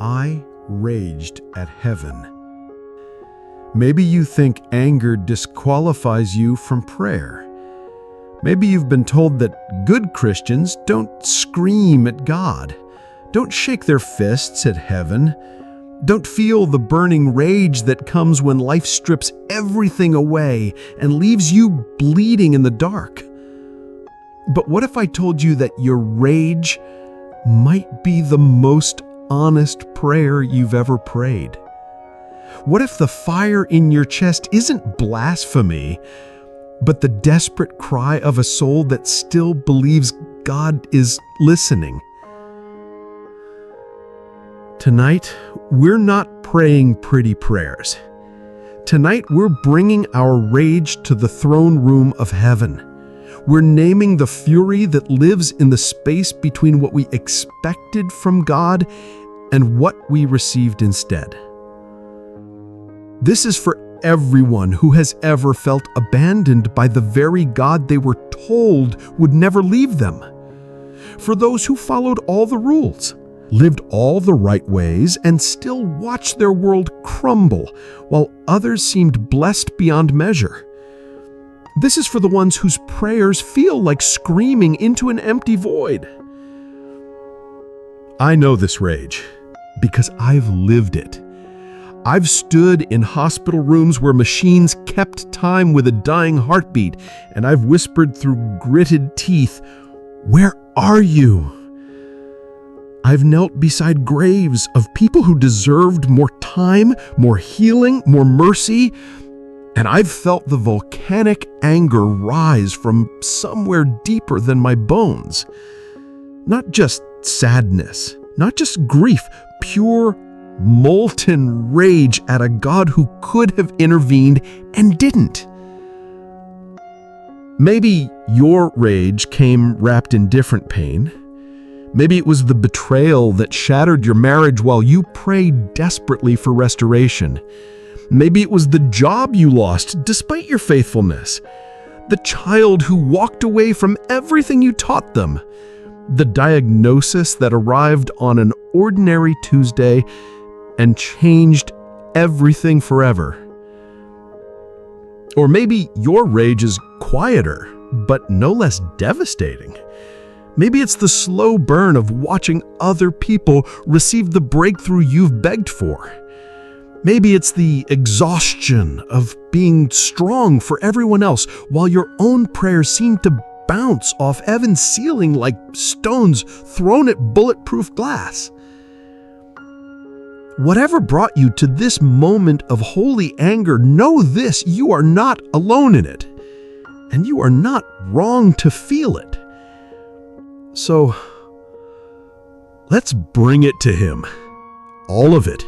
I raged at heaven. Maybe you think anger disqualifies you from prayer. Maybe you've been told that good Christians don't scream at God, don't shake their fists at heaven, don't feel the burning rage that comes when life strips everything away and leaves you bleeding in the dark. But what if I told you that your rage might be the most honest prayer you've ever prayed? What if the fire in your chest isn't blasphemy, but the desperate cry of a soul that still believes God is listening? Tonight, we're not praying pretty prayers. Tonight, we're bringing our rage to the throne room of heaven. We're naming the fury that lives in the space between what we expected from God and what we received instead. This is for everyone who has ever felt abandoned by the very God they were told would never leave them. For those who followed all the rules, lived all the right ways, and still watched their world crumble, while others seemed blessed beyond measure. This is for the ones whose prayers feel like screaming into an empty void. I know this rage because I've lived it. I've stood in hospital rooms where machines kept time with a dying heartbeat, and I've whispered through gritted teeth, "Where are you?" I've knelt beside graves of people who deserved more time, more healing, more mercy, and I've felt the volcanic anger rise from somewhere deeper than my bones. Not just sadness, not just grief, pure molten rage at a God who could have intervened and didn't. Maybe your rage came wrapped in different pain. Maybe it was the betrayal that shattered your marriage while you prayed desperately for restoration. Maybe it was the job you lost despite your faithfulness, the child who walked away from everything you taught them, the diagnosis that arrived on an ordinary Tuesday and changed everything forever. Or maybe your rage is quieter, but no less devastating. Maybe it's the slow burn of watching other people receive the breakthrough you've begged for. Maybe it's the exhaustion of being strong for everyone else while your own prayers seem to bounce off heaven's ceiling like stones thrown at bulletproof glass. Whatever brought you to this moment of holy anger, know this: you are not alone in it, and you are not wrong to feel it. So, let's bring it to Him. All of it.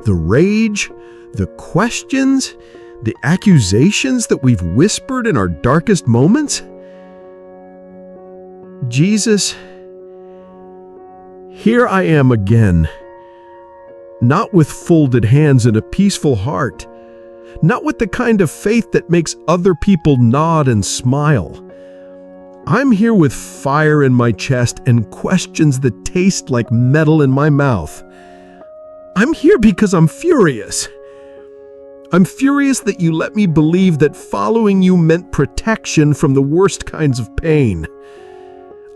The rage, the questions, the accusations that we've whispered in our darkest moments. Jesus, here I am again. Not with folded hands and a peaceful heart. Not with the kind of faith that makes other people nod and smile. I'm here with fire in my chest and questions that taste like metal in my mouth. I'm here because I'm furious. I'm furious that you let me believe that following you meant protection from the worst kinds of pain.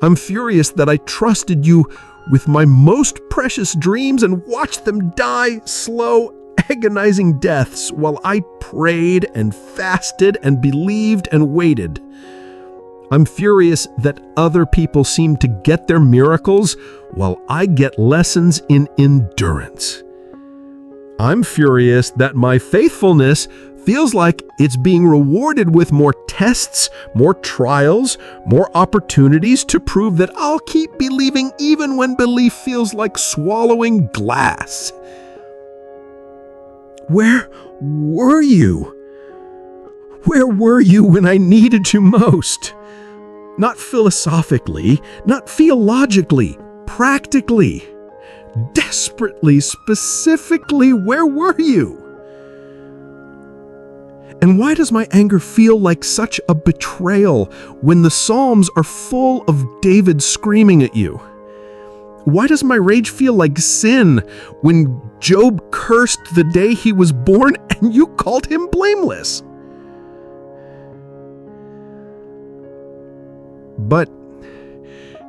I'm furious that I trusted you with my most precious dreams and watched them die slow, agonizing deaths while I prayed and fasted and believed and waited. I'm furious that other people seem to get their miracles while I get lessons in endurance. I'm furious that my faithfulness feels like it's being rewarded with more tests, more trials, more opportunities to prove that I'll keep believing even when belief feels like swallowing glass. Where were you? Where were you when I needed you most? Not philosophically, not theologically, practically, desperately, specifically, where were you? And why does my anger feel like such a betrayal when the Psalms are full of David screaming at you? Why does my rage feel like sin when Job cursed the day he was born and you called him blameless? But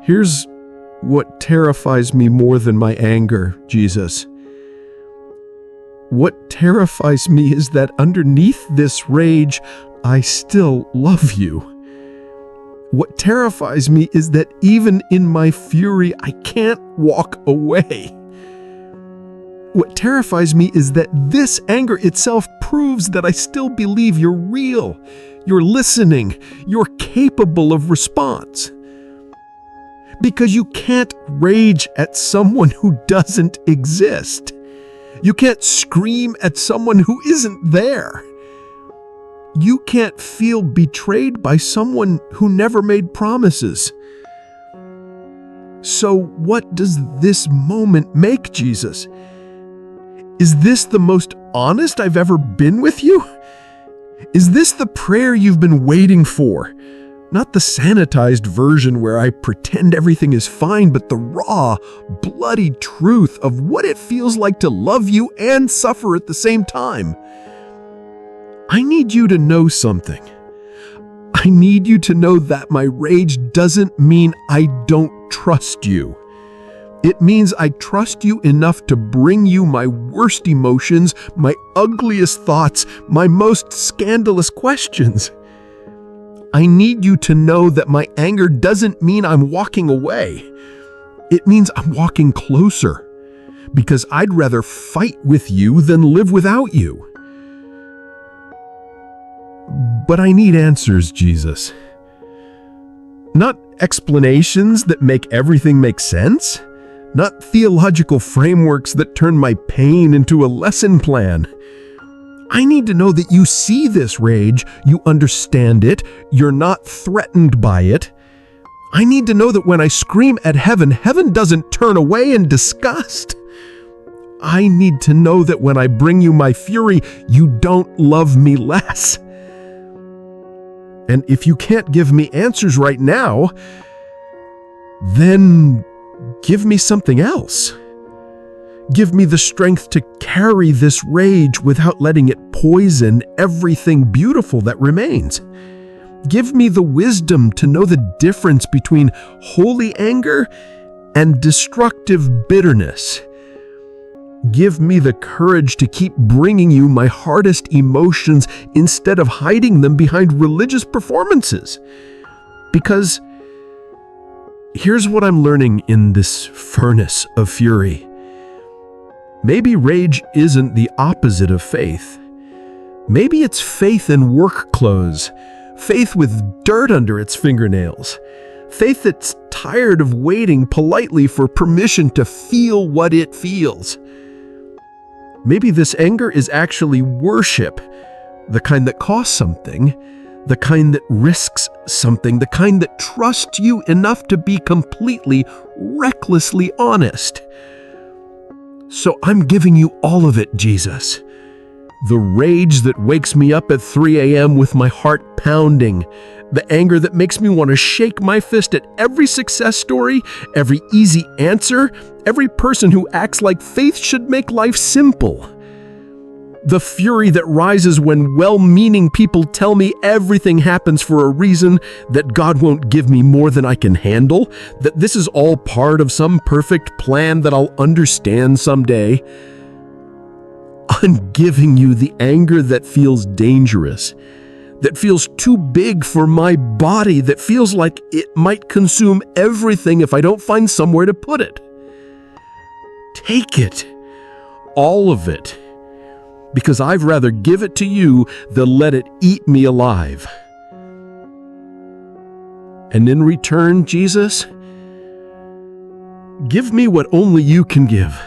here's what terrifies me more than my anger, Jesus. What terrifies me is that underneath this rage, I still love you. What terrifies me is that even in my fury, I can't walk away. What terrifies me is that this anger itself proves that I still believe you're real, you're listening, you're capable of response. Because you can't rage at someone who doesn't exist. You can't scream at someone who isn't there. You can't feel betrayed by someone who never made promises. So what does this moment make, Jesus? Is this the most honest I've ever been with you? Is this the prayer you've been waiting for? Not the sanitized version where I pretend everything is fine, but the raw, bloody truth of what it feels like to love you and suffer at the same time. I need you to know something. I need you to know that my rage doesn't mean I don't trust you. It means I trust you enough to bring you my worst emotions, my ugliest thoughts, my most scandalous questions. I need you to know that my anger doesn't mean I'm walking away. It means I'm walking closer, because I'd rather fight with you than live without you. But I need answers, Jesus. Not explanations that make everything make sense. Not theological frameworks that turn my pain into a lesson plan. I need to know that you see this rage, you understand it, you're not threatened by it. I need to know that when I scream at heaven, heaven doesn't turn away in disgust. I need to know that when I bring you my fury, you don't love me less. And if you can't give me answers right now, then give me something else. Give me the strength to carry this rage without letting it poison everything beautiful that remains. Give me the wisdom to know the difference between holy anger and destructive bitterness. Give me the courage to keep bringing you my hardest emotions instead of hiding them behind religious performances. Because here's what I'm learning in this furnace of fury. Maybe rage isn't the opposite of faith. Maybe it's faith in work clothes, faith with dirt under its fingernails, faith that's tired of waiting politely for permission to feel what it feels. Maybe this anger is actually worship, the kind that costs something, the kind that risks something, the kind that trusts you enough to be completely, recklessly honest. So I'm giving you all of it, Jesus. The rage that wakes me up at 3 a.m. with my heart pounding. The anger that makes me want to shake my fist at every success story, every easy answer, every person who acts like faith should make life simple. The fury that rises when well-meaning people tell me everything happens for a reason, that God won't give me more than I can handle, that this is all part of some perfect plan that I'll understand someday. I'm giving you the anger that feels dangerous, that feels too big for my body, that feels like it might consume everything if I don't find somewhere to put it. Take it, all of it, because I'd rather give it to you than let it eat me alive. And in return, Jesus, give me what only you can give.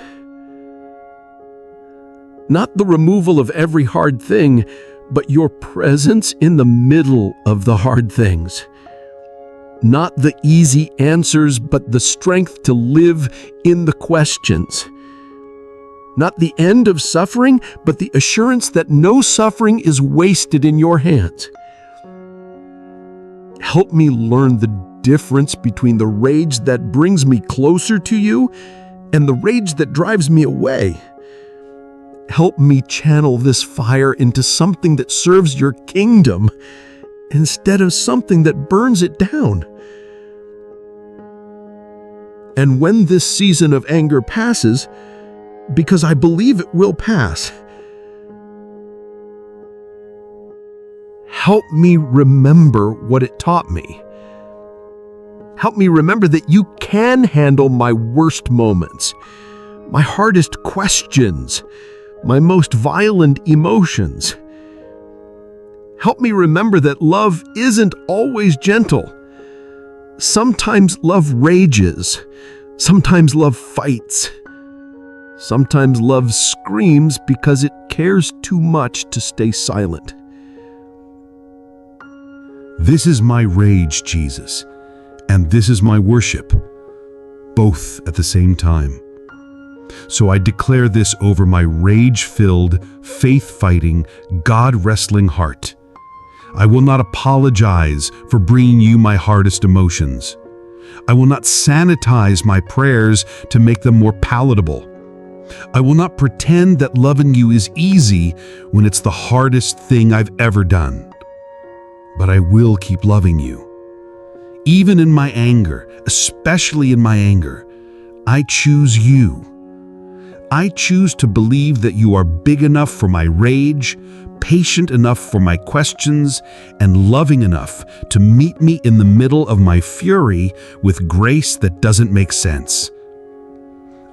Not the removal of every hard thing, but your presence in the middle of the hard things. Not the easy answers, but the strength to live in the questions. Not the end of suffering, but the assurance that no suffering is wasted in your hands. Help me learn the difference between the rage that brings me closer to you and the rage that drives me away. Help me channel this fire into something that serves your kingdom instead of something that burns it down. And when this season of anger passes, because I believe it will pass, help me remember what it taught me. Help me remember that you can handle my worst moments, my hardest questions, my most violent emotions. Help me remember that love isn't always gentle. Sometimes love rages. Sometimes love fights. Sometimes love screams because it cares too much to stay silent. This is my rage, Jesus, and this is my worship, both at the same time. So I declare this over my rage-filled, faith-fighting, God-wrestling heart. I will not apologize for bringing you my hardest emotions. I will not sanitize my prayers to make them more palatable. I will not pretend that loving you is easy when it's the hardest thing I've ever done. But I will keep loving you. Even in my anger, especially in my anger, I choose you. I choose to believe that you are big enough for my rage, patient enough for my questions, and loving enough to meet me in the middle of my fury with grace that doesn't make sense.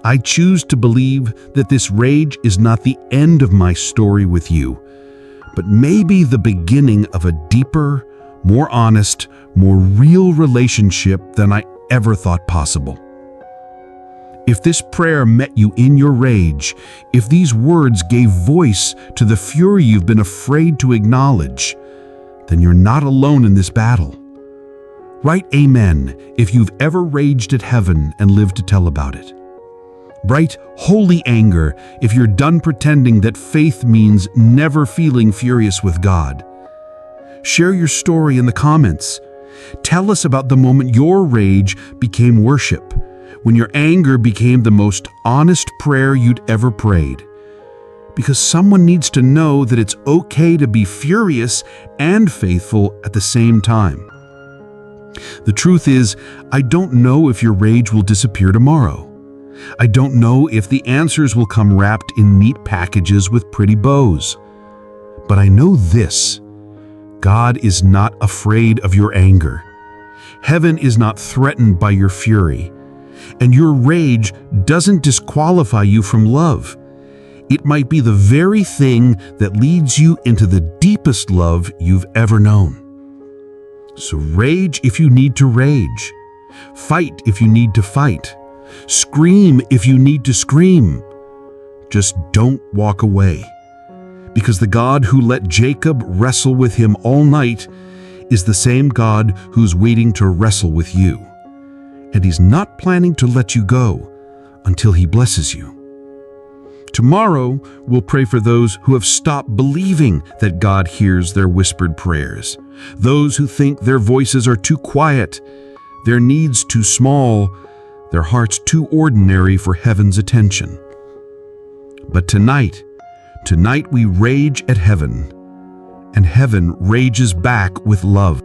I choose to believe that this rage is not the end of my story with you, but maybe the beginning of a deeper, more honest, more real relationship than I ever thought possible. If this prayer met you in your rage, if these words gave voice to the fury you've been afraid to acknowledge, then you're not alone in this battle. Write Amen if you've ever raged at heaven and lived to tell about it. Write Holy Anger if you're done pretending that faith means never feeling furious with God. Share your story in the comments. Tell us about the moment your rage became worship, when your anger became the most honest prayer you'd ever prayed. Because someone needs to know that it's okay to be furious and faithful at the same time. The truth is, I don't know if your rage will disappear tomorrow. I don't know if the answers will come wrapped in neat packages with pretty bows. But I know this: God is not afraid of your anger. Heaven is not threatened by your fury. And your rage doesn't disqualify you from love. It might be the very thing that leads you into the deepest love you've ever known. So rage if you need to rage. Fight if you need to fight. Scream if you need to scream. Just don't walk away. Because the God who let Jacob wrestle with him all night is the same God who's waiting to wrestle with you. And he's not planning to let you go until he blesses you. Tomorrow, we'll pray for those who have stopped believing that God hears their whispered prayers, those who think their voices are too quiet, their needs too small, their hearts too ordinary for heaven's attention. But tonight we rage at heaven, and heaven rages back with love.